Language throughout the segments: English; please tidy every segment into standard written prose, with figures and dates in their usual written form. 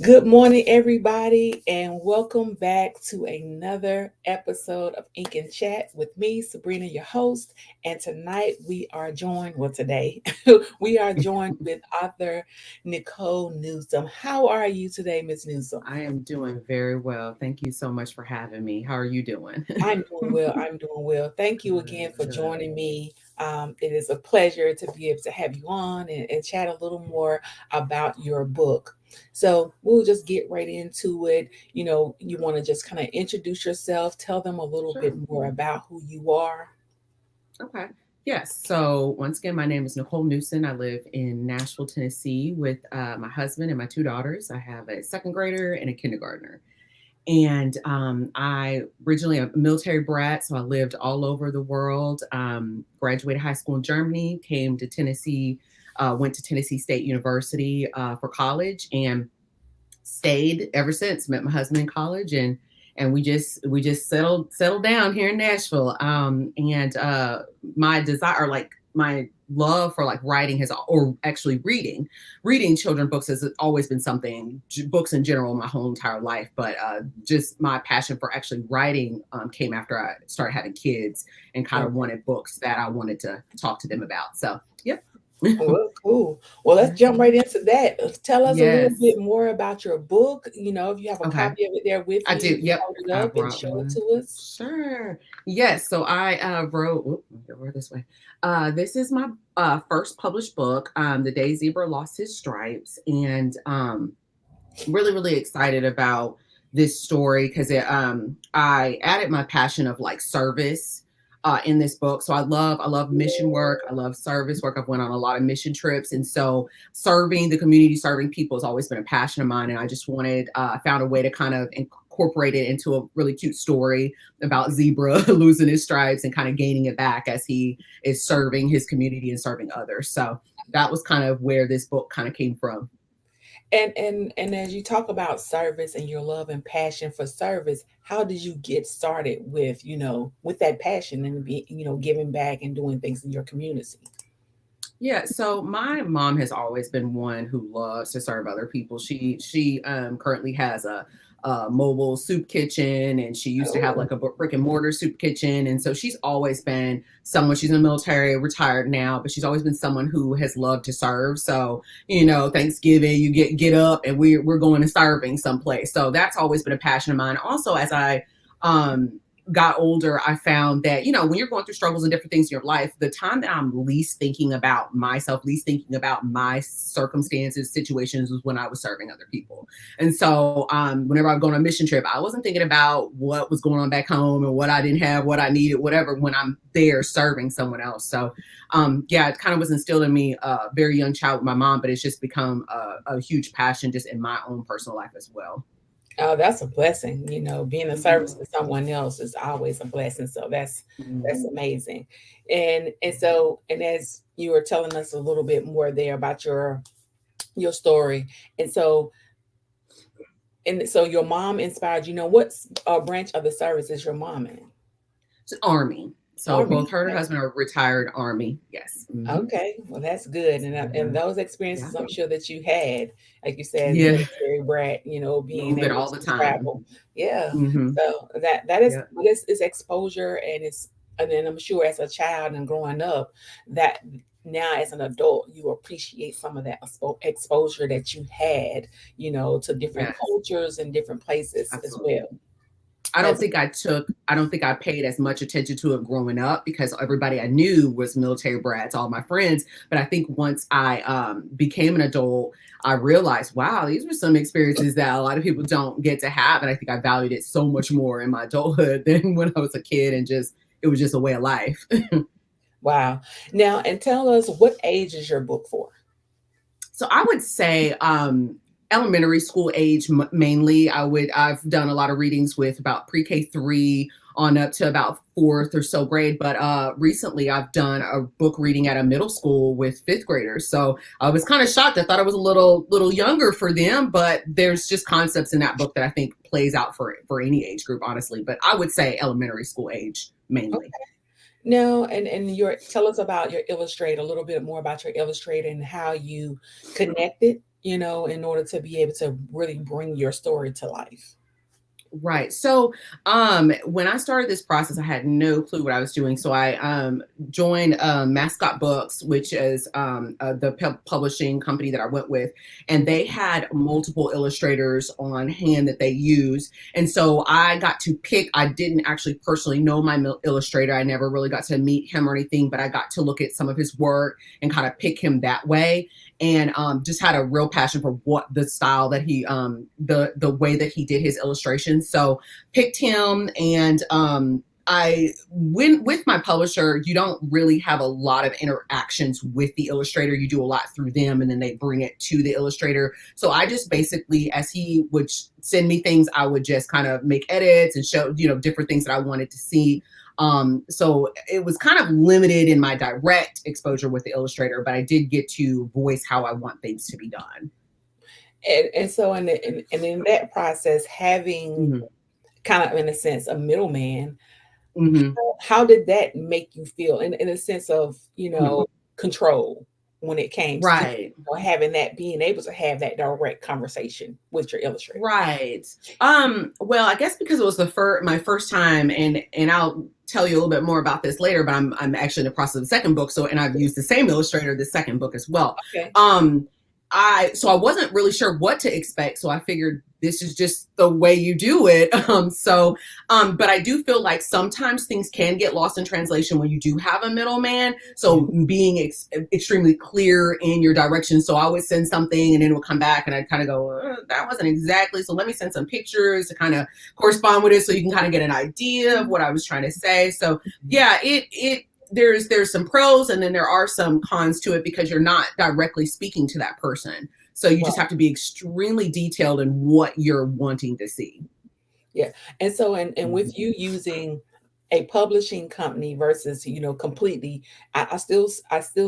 Good morning, everybody, and welcome back to another episode of Ink and Chat with me, Sabrina, your host. And tonight we are joined, well, today we are joined with author Nicole Newsom. How are you today, Miss Newsom? I am doing very well. Thank you so much for having me. How are you doing? I'm doing well. I'm doing well. Thank you again Good, for good. joining me. It is a pleasure to be able to have you on and chat a little more about your book. So we'll just get right into it. You want to just kind of introduce yourself, tell them a little bit Sure. more about who you are. Okay. Yes. So, once again, my name is Nicole Newson. I live in Nashville, Tennessee with my husband and my two daughters. I have a second grader and a kindergartner. And I originally a military brat, so I lived all over the world. Graduated high school in Germany, came to Tennessee, went to Tennessee State University for college, and stayed ever since. Met my husband in college, and we just settled down here in Nashville. And my desire, like my love for like writing has, or actually reading children books has always been something, books in general, my whole entire life. But just my passion for actually writing came after I started having kids and kind of Okay. wanted books that I wanted to talk to them about. So, yep. Well, cool. Well, let's jump right into that. Tell us a little Yes. bit more about your book. If you have a Okay. copy of it there with I you, do. you can Yep. hold it I up and brought show it one. to us. Sure. Yes. So I wrote. Over this way. This is my first published book. The Day Zebra Lost His Stripes, and really, really excited about this story because I added my passion of like service. In this book, so I love mission work. I love service work. I've went on a lot of mission trips, and so serving the community, serving people has always been a passion of mine. And I just wanted, found a way to kind of incorporate it into a really cute story about Zebra losing his stripes and kind of gaining it back as he is serving his community and serving others. So that was kind of where this book kind of came from. And as you talk about service and your love and passion for service, how did you get started with that passion and giving back and doing things in your community? Yeah, so my mom has always been one who loves to serve other people. She currently has a mobile soup kitchen, and she used to have Oh, like a brick and mortar soup kitchen. And so she's always been someone. She's in the military, retired now, but she's always been someone who has loved to serve. So Thanksgiving, you get up and we're going to serving someplace. So that's always been a passion of mine. Also, as I um got older, I found that, when you're going through struggles and different things in your life, the time that I'm least thinking about myself, least thinking about my circumstances, situations, was when I was serving other people. And so, whenever I was going on a mission trip, I wasn't thinking about what was going on back home and what I didn't have, what I needed, whatever, when I'm there serving someone else. So, yeah, it kind of was instilled in me a very young child with my mom, but it's just become a huge passion just in my own personal life as well. oh, that's a blessing. Being a Mhm. service to someone else is always a blessing. So that's Mhm. amazing. And as you were telling us a little bit more there about your story, and so your mom inspired you. What branch of the service is your mom in? It's Army. So both Army. her and her husband are retired Army. Yes. Hmm. Okay, well that's good, and Yeah. those Yeah. experiences I'm sure that you had, like you said, Yeah. military brat, being Moving able all the to time. travel, yeah. Hmm. So that is Yeah. this is exposure, and then I'm sure as a child and growing up, that now as an adult you appreciate some of that exposure that you had, to different Yes. cultures and different places as Absolutely. well. That's I don't think I paid as much attention to it growing up because everybody I knew was military brats, all my friends. But I think once I became an adult, I realized, wow, these were some experiences that a lot of people don't get to have. And I think I valued it so much more in my adulthood than when I was a kid, and just, it was just a way of life. wow. Now, and tell us, what age is your book for? So I would say elementary school age mainly. I've done a lot of readings with about pre-K 3 on up to about fourth or so grade, but recently I've done a book reading at a middle school with fifth graders. So I was kind of shocked. I thought I was a little younger for them, but there's just concepts in that book that I think plays out for any age group, honestly. But I would say elementary school age mainly. No, and tell us about your illustrator, a little bit more about your illustrator and how you connected. in order to be able to really bring your story to life? Right. So, when I started this process, I had no clue what I was doing. So I joined Mascot Books, which is the publishing company that I went with, and they had multiple illustrators on hand that they use. And so I got to pick. I didn't actually personally know my illustrator. I never really got to meet him or anything, but I got to look at some of his work and kind of pick him that way, and just had a real passion for what the style that he the way that he did his illustrations. So picked him, and I went with my publisher. You don't really have a lot of interactions with the illustrator. You do a lot through them, and then they bring it to the illustrator. So I just basically, as he would send me things, I would just kind of make edits and show, different things that I wanted to see. So it was kind of limited in my direct exposure with the illustrator, but I did get to voice how I want things to be done. And so in that process, having Mm-hmm. kind of in a sense a middleman, Mm-hmm. how did that make you feel in a sense of Mm-hmm. control when it came to Right. having that, being able to have that direct conversation with your illustrator? Right. Well, I guess because it was my first time, and I'll tell you a little bit more about this later, but I'm actually in the process of the second book. So, and I've used the same illustrator the second book as well. Okay. Um I wasn't really sure what to expect. So I figured this is just the way you do it. But I do feel like sometimes things can get lost in translation when you do have a middleman. So being extremely clear in your direction. So I would send something and then it would come back and I'd kind of go, that wasn't exactly. So let me send some pictures to kind of correspond with it so you can kind of get an idea of what I was trying to say. So yeah, there's some pros and then there are some cons to it because you're not directly speaking to that person. So you just Well, have to be extremely detailed in what you're wanting to see. yeah. And so, and Mhm. with you using a publishing company versus, completely, I still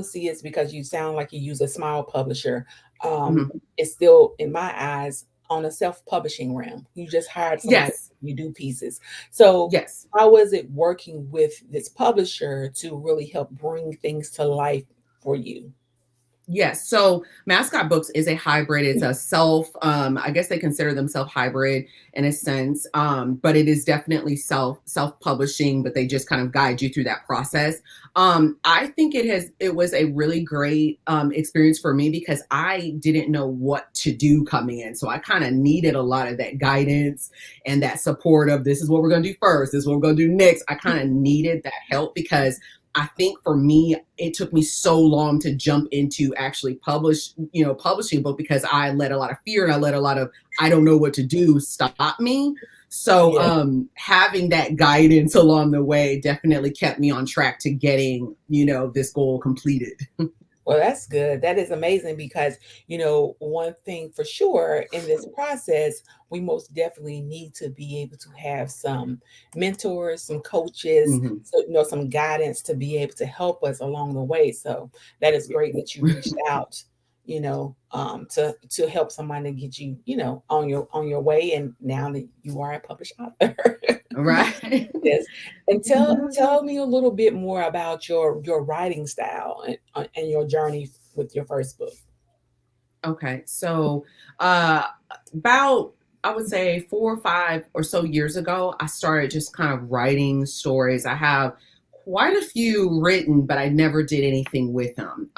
see it's because you sound like you use a small publisher. Um, Mhm. it's still, in my eyes, on a self-publishing realm. You just hired somebody, Yes. you do pieces. So Yes. how was it working with this publisher to really help bring things to life for you? Yes. So Mascot Books is a hybrid. It's a I guess they consider themselves hybrid in a sense. But it is definitely self-publishing, but they just kind of guide you through that process. I think it was a really great experience for me because I didn't know what to do coming in. So I kind of needed a lot of that guidance and that support of this is what we're gonna do first, this is what we're gonna do next. I kind of needed that help because I think for me, it took me so long to jump into actually publishing a book because I let a lot of fear and I let a lot of I don't know what to do stop me. So Yeah. having that guidance along the way definitely kept me on track to getting, this goal completed. Well, that's good. That is amazing because, one thing for sure in this process, we most definitely need to be able to have some mentors, some coaches, Mhm. so, some guidance to be able to help us along the way. So that is great that you reached out, to help somebody get you, on your way. And now that you are a published author. Right. Yes. And tell me a little bit more about your writing style and your journey with your first book. Okay. So, uh, about, I would say 4 or 5 or so years ago, I started just kind of writing stories. I have quite a few written, but I never did anything with them.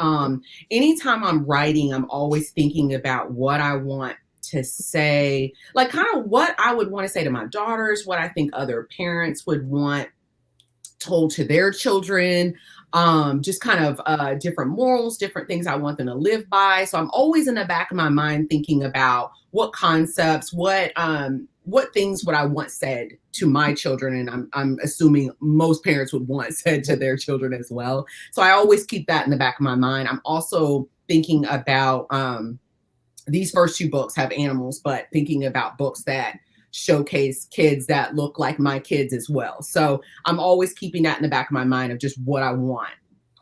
Anytime I'm writing, I'm always thinking about what I want to say, like kind of what I would want to say to my daughters, what I think other parents would want told to their children, just kind of different morals, different things I want them to live by. So I'm always in the back of my mind thinking about what concepts, what things would I want said to my children, and I'm assuming most parents would want said to their children as well. So I always keep that in the back of my mind. I'm also thinking about these first two books have animals, but thinking about books that showcase kids that look like my kids as well. So I'm always keeping that in the back of my mind of just what I want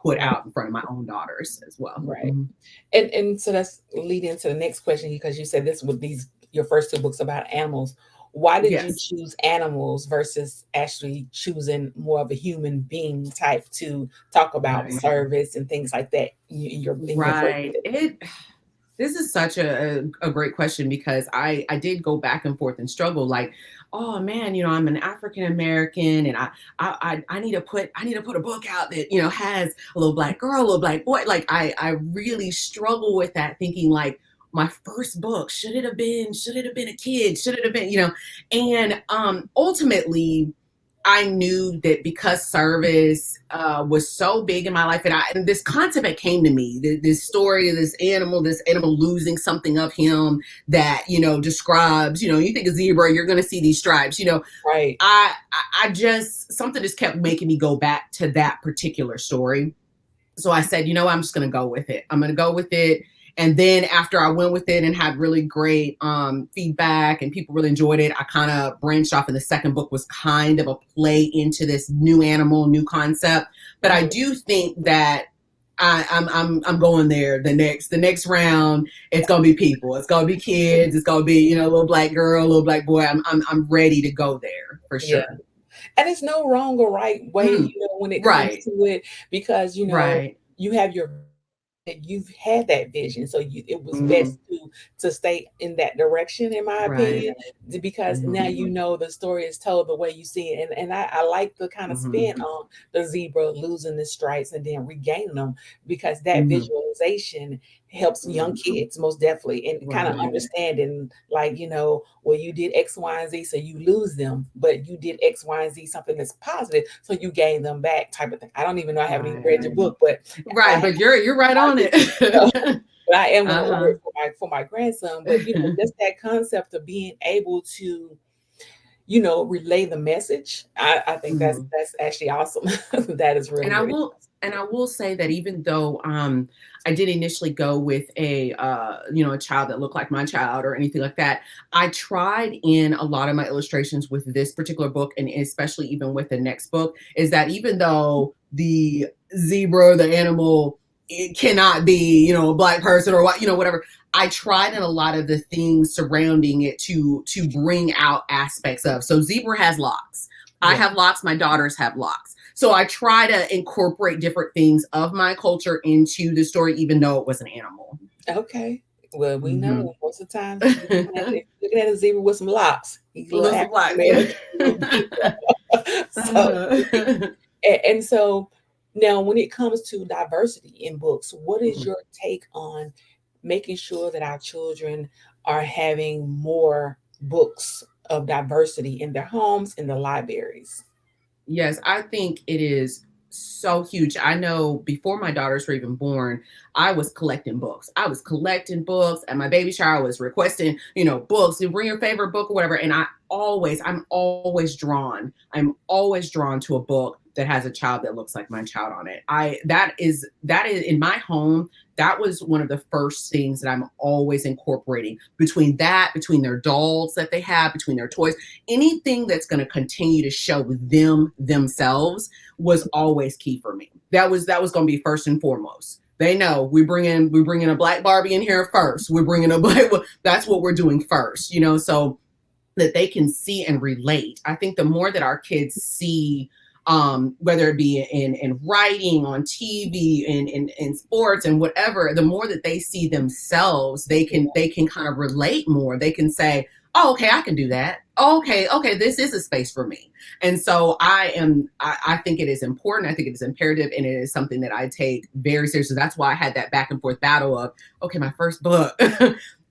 put Right, out in front of my own daughters as well. right. Mhm. And so that's leading to the next question because you said this with these your first two books about animals. Why did you Yes. choose animals versus actually choosing more of a human being type to talk about Right. service and things like that in your first Right. book? This is such a great question because I did go back and forth and struggle like, oh man, I'm an African American and I need to put a book out that, has a little black girl, a little black boy. Like I really struggle with that thinking like my first book, should it have been a kid? Should it have been, and ultimately I knew that because service was so big in my life, and this concept that came to me, this story of this animal losing something of him that describes, you think of zebra, you're going to see these stripes, Right. I just something just kept making me go back to that particular story. So I said, I'm just going to go with it. I'm going to go with it. And then after I went with it and had really great feedback and people really enjoyed it, I kind of branched off. And the second book was kind of a play into this new animal, new concept. But I Mhm. do think that I'm going there. The next round, it's gonna be people. It's gonna be kids. It's gonna be little black girl, little black boy. I'm ready to go there for Yeah. sure. And it's no wrong or right way, Mm, when it comes right, to it, because, right. you have your that you've had that vision, so it was Hmm. best to stay in that direction, in my Right. opinion, because now Hmm. the story is told the way you see it, and I like the kind of Hmm. spin on the zebra losing the stripes and then regaining them, because that Hmm. visualization helps young kids most definitely, and kind of Right. understanding, like, well, you did X, Y, and Z, so you lose them, but you did X, Y, and Z, something that's positive, so you gain them back, type of thing. I don't even know. I haven't even read Right. your book, but Right, I but you're right on it. but I am gonna order Uh-huh. it for my grandson. But just that concept of being able to, relay the message. I think that's Mhm. that's actually awesome. That is And really, I really will and I will say that even though I did initially go with a child that looked like my child or anything like that, I tried in a lot of my illustrations with this particular book, and especially even with the next book, is that even though the zebra, the animal, it cannot be, a black person or what, whatever. I tried in a lot of the things surrounding it to bring out aspects of. So zebra has locks. I yeah. have locks, my daughters have locks. So I try to incorporate different things of my culture into the story, even though it was an animal. Okay. Well, we Hmm. know most of the times if you're looking at a zebra with some locks, he's a little Little African black. American, little zebra. So Uh-huh. and so now when it comes to diversity in books, what is Mhm. your take on making sure that our children are having more books of diversity in their homes, in the libraries? Yes, I think it is so huge. I know before my daughters were even born, I was collecting books. I was collecting books at my baby shower. I was requesting, books. You bring your favorite book or whatever. And I'm always drawn to a book that has a child that looks like my child on it. That is in my home. That was one of the first things that I'm always incorporating between their dolls that they have, between their toys, anything that's going to continue to show them themselves was always key for me. That was going to be first and foremost. They know we bring in a black Barbie in here first. We're bringing a black. That's what we're doing first. So that they can see and relate. I think the more that our kids see, whether it be in writing, on TV, in sports, and whatever, the more that they see themselves, they can kind of relate more. They can say, "Oh, okay, I can do that. Oh, okay, this is a space for me." And so I think it is important. I think it is imperative, and it is something that I take very seriously. That's why I had that back and forth battle of, okay, my first book.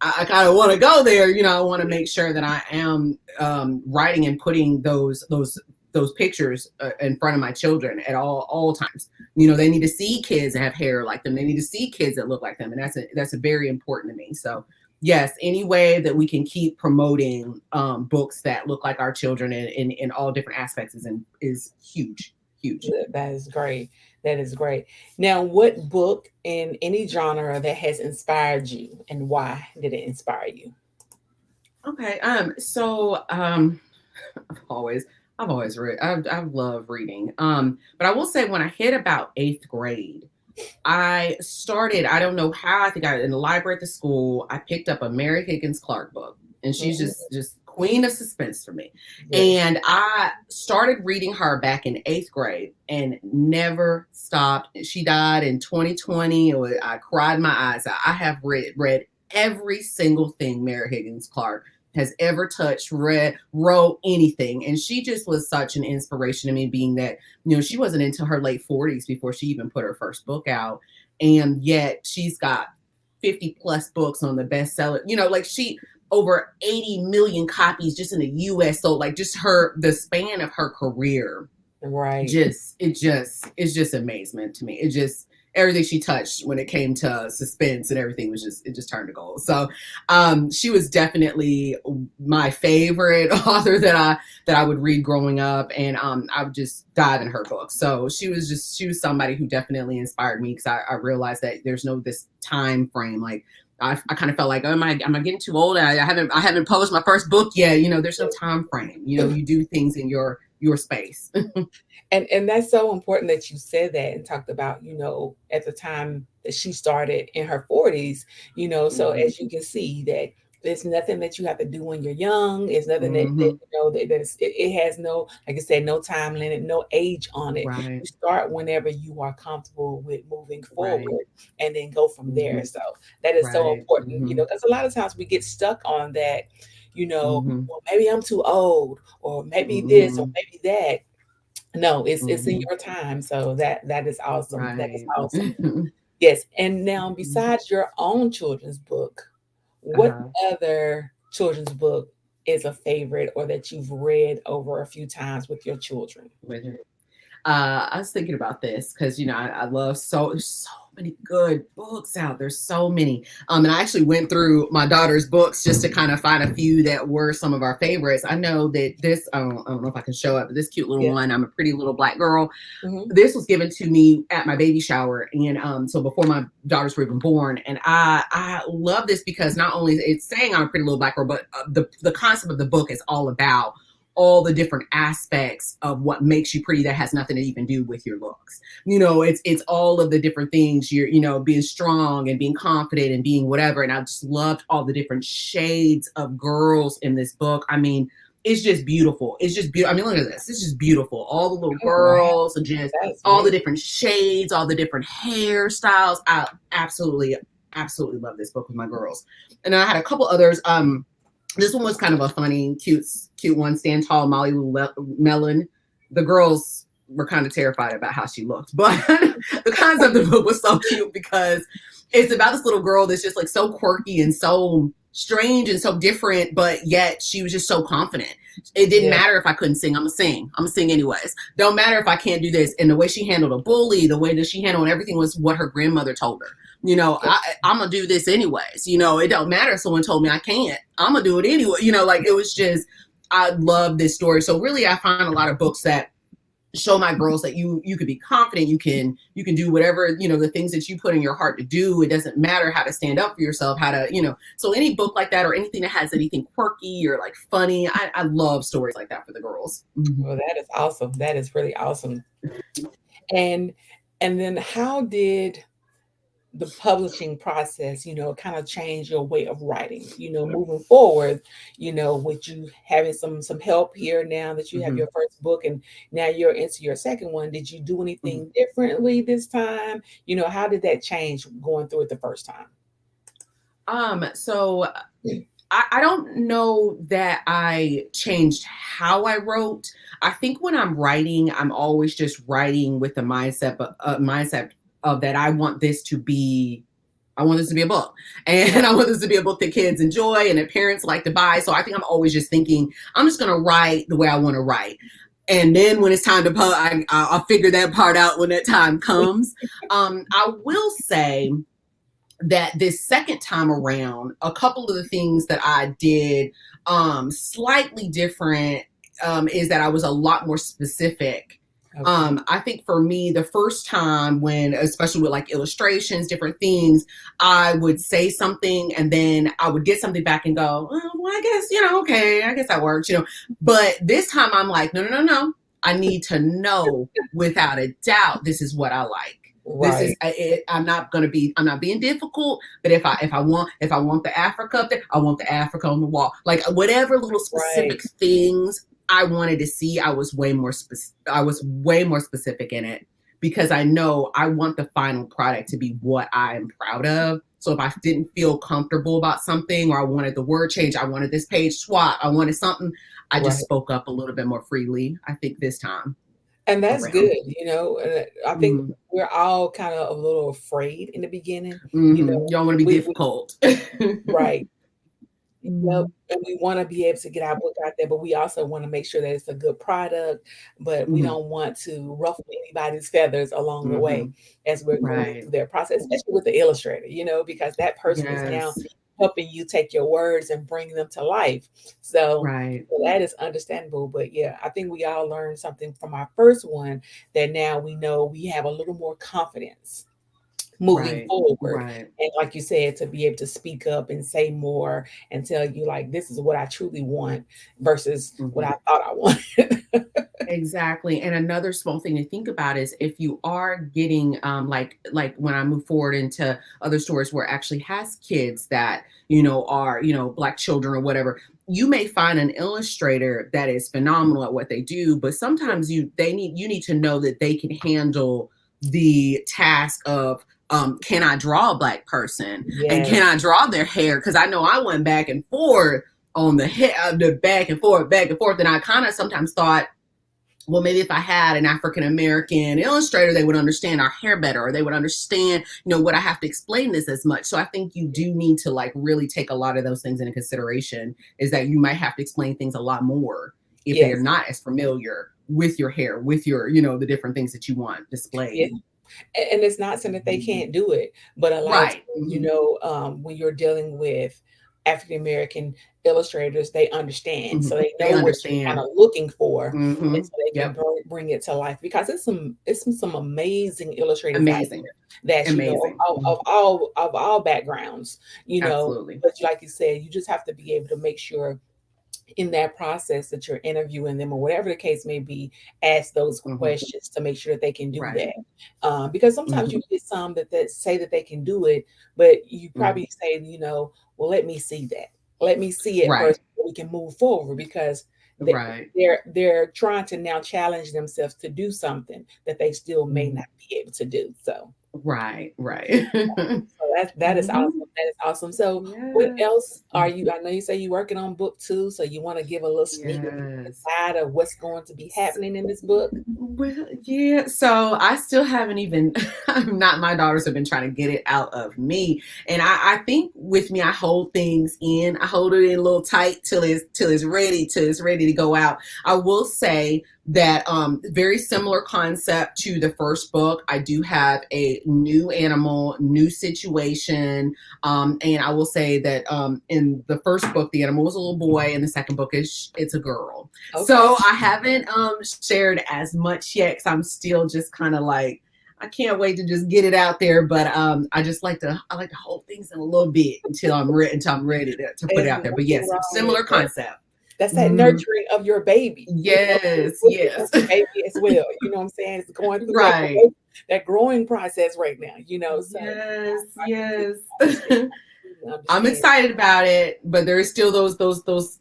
I kind of want to go there. I want to make sure that I am writing and putting those pictures in front of my children at all times. They need to see kids that have hair like them. They need to see kids that look like them, and that's a very important to me. So yes, any way that we can keep promoting books that look like our children in all different aspects is huge, huge. That is great. That is great. Now, what book in any genre that has inspired you, and why did it inspire you? Okay. So I've always I've always read. I love reading. But I will say when I hit about eighth grade, I started. I don't know how. I think I in the library at the school. I picked up a Mary Higgins Clark book, and she's Mhm. just queen of suspense for me. Yes. And I started reading her back in eighth grade and never stopped. She died in 2020. I cried my eyes out. I have read every single thing Mary Higgins Clark has ever touched, read, wrote, anything. And she just was such an inspiration to me, being that, she wasn't into her late 40s before she even put her first book out. And yet she's got 50 plus books on the bestseller, like she over 80 million copies just in the US. So like just the span of her career, Right. it's just amazement to me. It just, everything she touched when it came to suspense and everything it just turned to gold. So she was definitely my favorite author that I would read growing up, and I would just dive in her books. So she was somebody who definitely inspired me, because I realized that there's no this time frame. Like I kind of felt like, oh, am I getting too old? I haven't published my first book yet. There's no time frame. You do things in your space. And that's so important that you said that and talked about, at the time that she started in her 40s, so Mm-hmm. as you can see that there's nothing that you have to do when you're young. It's nothing that Mm-hmm. it has no, like I said, no time limit, no age on it. Right. You start whenever you are comfortable with moving Right. forward and then go from Mm-hmm. there. So that is so Right. important, Mm-hmm. because a lot of times we get stuck on that, Mm-hmm. well, maybe I'm too old, or maybe this, or Mm-hmm. maybe that. No, it's in Mm-hmm. your time. So that is awesome. That is Right. awesome. Yes. And now, Mhm. besides your own children's book, what Uh-huh. other children's book is a favorite or that you've read over a few times with your children? With her. I was thinking about this because I love there's so many good books out. There's so many. And I actually went through my daughter's books just to kind of find a few that were some of our favorites. I know that this I don't know if I can show up, but this cute little Yeah. one, I'm a pretty little black girl. Hmm. This was given to me at my baby shower, and so before my daughters were even born. And I love this because not only it's saying I'm a pretty little black girl, but the concept of the book is all about all the different aspects of what makes you pretty that has nothing to even do with your looks. It's all of the different things. You're being strong and being confident and being whatever. And I just loved all the different shades of girls in this book. I mean, it's just beautiful. It's just beautiful. I mean, look at this. It's just beautiful. All the little Oh, wow. girls and just That's all the really different shades, all the different hairstyles. I absolutely, absolutely love this book with my girls. And I had a couple others. This one was kind of a funny, cute one. Stand Tall, Molly Lou Melon. The girls were kind of terrified about how she looked, but the concept of the book was so cute because it's about this little girl that's just like so quirky and so strange and so different, but yet she was just so confident. It didn't yeah. matter if I couldn't sing. I'm gonna sing. I'm gonna sing anyways. Don't matter if I can't do this. And the way she handled a bully, the way that she handled everything was what her grandmother told her. I'm gonna do this anyways. It don't matter if someone told me I can't. I'm gonna do it anyway. Like it was just, I love this story. So really, I find a lot of books that show my girls that you could be confident. You can do whatever, the things that you put in your heart to do. It doesn't matter how to stand up for yourself, how to, so any book like that or anything that has anything quirky or like funny, I love stories like that for the girls. Mm-hmm. Well, that is awesome. That is really awesome. And and then how did the publishing process, kind of change your way of writing, moving forward, with you having some help here now that you have Mm-hmm. your first book and now you're into your second one. Did you do Mm-hmm. anything differently this time? How did that change going through it the first time? So I don't know that I changed how I wrote. I think when I'm writing, I'm always just writing with the mindset of that I want this to be a book, Right. and I want this to be a book that kids enjoy and that parents like to buy. So I think I'm always just thinking I'm just going to write the way I want to write. And then when it's time to I'll figure that part out when that time comes. I will say that this second time around, a couple of the things that I did slightly different is that I was a lot more specific. Okay. I think for me, the first time when, especially with like illustrations, different things, I would say something and then I would get something back and go, oh, well, I guess, okay, I guess that works. But this time I'm like, no, no, no, no. I need to know without a doubt, this is what I like. This is Right. I'm not being difficult, but if I want the Africa up there, I want the Africa on the wall. Like whatever little Right. specific things I wanted to see, I was way more specific in it because I know I want the final product to be what I am proud of. So if I didn't feel comfortable about something, or I wanted the word change, I wanted this page swap, I wanted something, I just Right. spoke up a little bit more freely, I think, this time And that's around. good, you know, I think Mm, we're all kind of a little afraid in the beginning, you hmm. know, You don't want to be we difficult. right. Yep, Mm, and we wanna be able to get our book out there, but we also wanna make sure that it's a good product, but we hmm. don't want to ruffle anybody's feathers along the way Hmm. as we're going Right. through their process, especially with the illustrator, you know, because that person is now Yes. helping you take your words and bring them to life. So, Right. so that is understandable, but yeah, I think we all learned something from our first one that now we know we have a little more confidence moving Right. forward. Right. And like you said, to be able to speak up and say more and tell you like this is what I truly want versus what Hmm. I thought I wanted. Exactly. And another small thing to think about is if you are getting like when I move forward into other stores where it actually has kids that, are, black children or whatever, you may find an illustrator that is phenomenal at what they do, but sometimes you need to know that they can handle the task of can I draw a black person and can Yes, I draw their hair? Because I know I went back and forth on the back and forth, and I kind of sometimes thought, well, maybe if I had an African American illustrator, they would understand our hair better, or they would understand, what I have to explain this as much. So I think you do need to like really take a lot of those things into consideration, is that you might have to explain things a lot more if they are yes, not as familiar with your hair, with your, the different things that you want yeah. displayed. And it's not saying that they can't do it, but a lot of Right. times, Hmm. when you're dealing with African American illustrators, they understand, Hmm. so they They know what you're kind understand. of looking for, and Hmm. so they can Yep. bring it to life. Because it's some amazing illustrators out Amazing. here that Amazing. of all backgrounds, Absolutely. But like you said, you just have to be able to make sure in that process that you're interviewing them or whatever the case may be, ask those Hmm. questions to make sure that they can do Right. that. Because sometimes Hmm. you get some that say that they can do it, but you Hmm. probably say, well, let me see that. Let me see it Right. first before we can move forward because they, Right. they're trying to now challenge themselves to do something that they still may Mhm. not be able to do. So Right, right. so that is Mhm. awesome. That is awesome. So what else Yes. are you? I know you say you're working on book two, so you want to give a little sneak Yes. aside of what's going to be happening in this book? Well, yeah. So I still haven't even. I'm not. My daughters have been trying to get it out of me, and I think with me, I hold things in. I hold it in a little tight till it's ready to go out. I will say that very similar concept to the first book. I do have a new animal, new situation, and I will say that in the first book, the animal was a little boy, and the second book is it's a girl. Okay. So I haven't shared as much yet because I'm still just kind of like I can't wait to just get it out there. But I like to hold things in a little bit until I'm ready to put it There's out there. But nothing yes, wrong with similar that. concept. That's that Mhm. nurturing of your baby. This Yes, book is for yes. your baby as well. You know what I'm saying? It's going through that Right. that growing process right now. So Yes, I yes. completely I'm understand. excited about it, but there's still those thoughts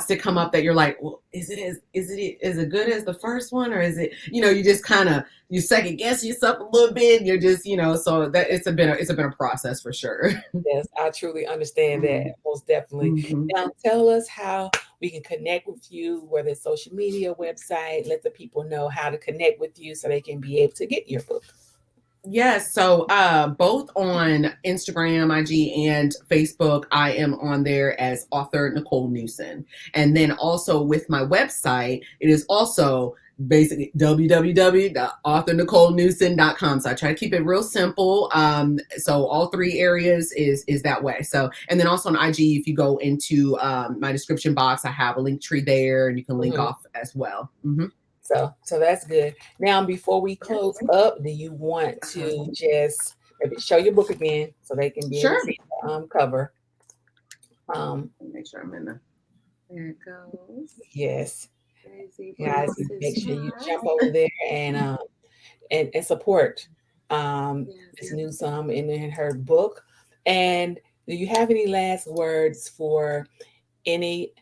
that come up that you're like, well, is it good as the first one, or is it, you just kind of you second guess yourself a little bit. You're just, so that it's been a process for sure. Yes, I truly understand that, Mm-hmm. most definitely. Mm-hmm. Now tell us how we can connect with you, whether it's social media, website, let the people know how to connect with you so they can be able to get your book. Yes, so both on Instagram, IG, and Facebook, I am on there as author Nicole Newson. And then also with my website, it is also basically www.authornicolenewson.com. So I try to keep it real simple. So all three areas is that way. So and then also on IG, if you go into my description box, I have a link tree there, and you can link Mhm. off as well. Hmm. So that's good. Now, before we close Yes. up, do you want Uh-huh. to just maybe show your book again so they can be able to Sure. see the cover? Um, Let me make sure I'm in the. There it goes. yes, Crazy guys, Glasses make sure you jump Smile. over there and support this Yes. new in her book. And do you have any last words for any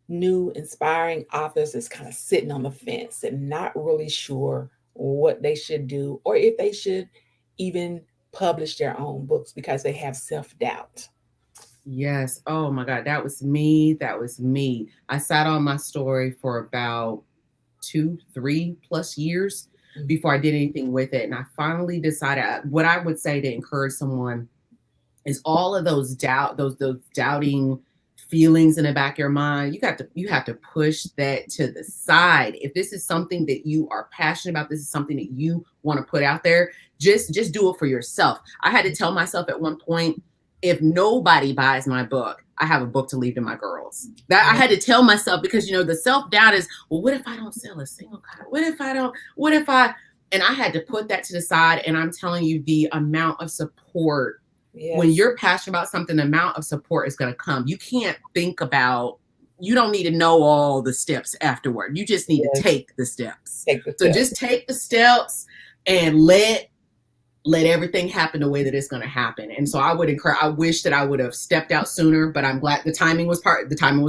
new inspiring authors that's kind of sitting on the fence and not really sure what they should do or if they should even publish their own books because they have self-doubt. Yes. Oh my God. That was me. That was me. I sat on my story for about 2, 3 plus years Mm. before I did anything with it. And I finally decided what I would say to encourage someone is all of those those doubting feelings in the back of your mind. You have to push that to the side. If this is something that you are passionate about, this is something that you want to put out there, just do it for yourself. I had to tell myself at one point, if nobody buys my book, I have a book to leave to my girls. That I Yeah. had to tell myself, because the self-doubt is, well, what if I don't sell a single copy? What if I and I had to put that to the side. And I'm telling you, the amount of support when Yes. you're passionate about something, the amount of support is going to come. You can't think about, you don't need to know all the steps afterward. You just need to Yes. take the steps. Take the So step. just take the steps and let everything happen the way that it's going to happen. And so I would encourage, I wish that I would have stepped out sooner, but I'm glad the timing was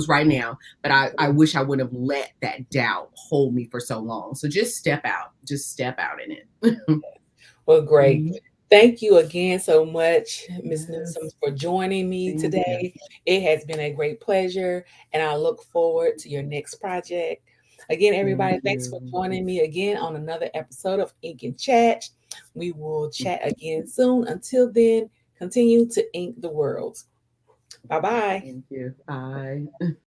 right now. But I wish I would have let that doubt hold me for so long. So just step out in it. Well, great. Mhm. Thank you again so much, Ms. Newsom, Yes. for joining me Thank you. today. It has been a great pleasure, and I look forward to your next project. Again, Thank everybody, thanks for you. joining me again on another episode of Ink and Chat. We will chat again soon. Until then, continue to ink the world. Bye bye. Thank you. Bye.